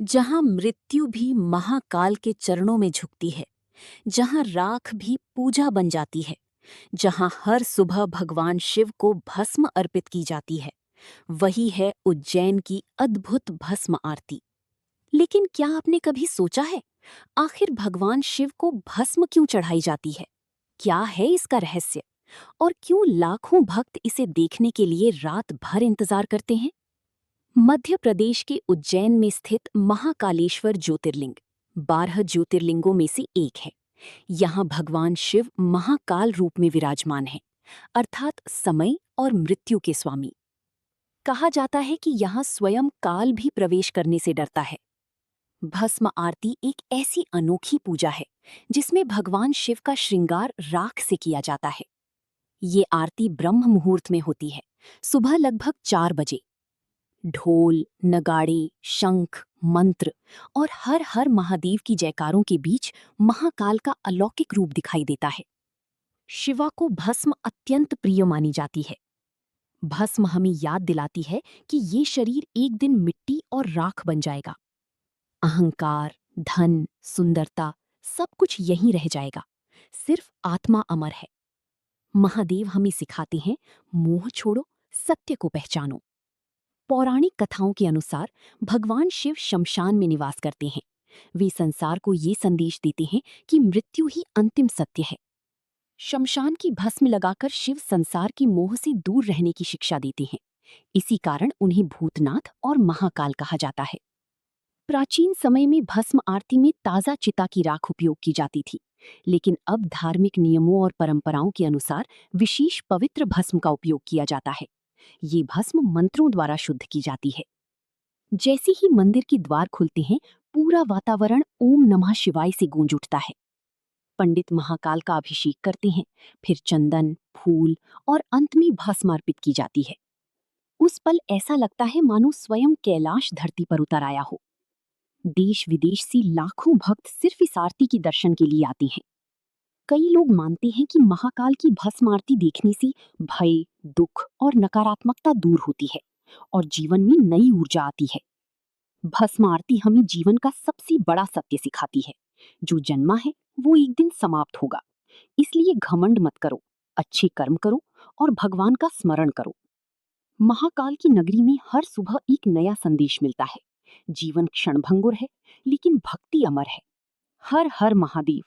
जहां मृत्यु भी महाकाल के चरणों में झुकती है, जहां राख भी पूजा बन जाती है, जहां हर सुबह भगवान शिव को भस्म अर्पित की जाती है, वही है उज्जैन की अद्भुत भस्म आरती। लेकिन क्या आपने कभी सोचा है, आखिर भगवान शिव को भस्म क्यों चढ़ाई जाती है? क्या है इसका रहस्य? और क्यों लाखों भक्त इसे देखने के लिए रात भर इंतजार करते हैं? मध्य प्रदेश के उज्जैन में स्थित महाकालेश्वर ज्योतिर्लिंग 12 ज्योतिर्लिंगों में से एक है। यहाँ भगवान शिव महाकाल रूप में विराजमान है, अर्थात समय और मृत्यु के स्वामी। कहा जाता है कि यहाँ स्वयं काल भी प्रवेश करने से डरता है। भस्म आरती एक ऐसी अनोखी पूजा है जिसमें भगवान शिव का श्रृंगार राख से किया जाता है। ये आरती ब्रह्म मुहूर्त में होती है, सुबह लगभग 4 बजे। ढोल, नगाड़े, शंख, मंत्र और हर हर महादेव की जयकारों के बीच महाकाल का अलौकिक रूप दिखाई देता है। शिवा को भस्म अत्यंत प्रिय मानी जाती है। भस्म हमें याद दिलाती है कि ये शरीर एक दिन मिट्टी और राख बन जाएगा। अहंकार, धन, सुंदरता सब कुछ यहीं रह जाएगा। सिर्फ आत्मा अमर है। महादेव हमें सिखाते हैं, मोह छोड़ो, सत्य को पहचानो। पौराणिक कथाओं के अनुसार भगवान शिव शमशान में निवास करते हैं। वे संसार को ये संदेश देते हैं कि मृत्यु ही अंतिम सत्य है। शमशान की भस्म लगाकर शिव संसार की मोह से दूर रहने की शिक्षा देते हैं। इसी कारण उन्हें भूतनाथ और महाकाल कहा जाता है। प्राचीन समय में भस्म आरती में ताजा चिता की राख उपयोग की जाती थी, लेकिन अब धार्मिक नियमों और परंपराओं के अनुसार विशेष पवित्र भस्म का उपयोग किया जाता है। ये भस्म मंत्रों द्वारा शुद्ध की जाती है। जैसे ही मंदिर के द्वार खुलते हैं, पूरा वातावरण ओम नमः शिवाय से गूंज उठता है। पंडित महाकाल का अभिषेक करते हैं, फिर चंदन, फूल और अंत में भस्म अर्पित की जाती है। उस पल ऐसा लगता है मानो स्वयं कैलाश धरती पर उतर आया हो। देश विदेश से लाखों भक्त सिर्फ इस आरती के दर्शन के लिए आते हैं। कई लोग मानते हैं कि महाकाल की भस्म आरती देखने से भय, दुख और नकारात्मकता दूर होती है और जीवन में नई ऊर्जा आती है। भस्म आरती हमें जीवन का सबसे बड़ा सत्य सिखाती है, जो जन्मा है वो एक दिन समाप्त होगा। इसलिए घमंड मत करो, अच्छे कर्म करो और भगवान का स्मरण करो। महाकाल की नगरी में हर सुबह एक नया संदेश मिलता है। जीवन क्षणभंगुर है, लेकिन भक्ति अमर है। हर हर महादेव।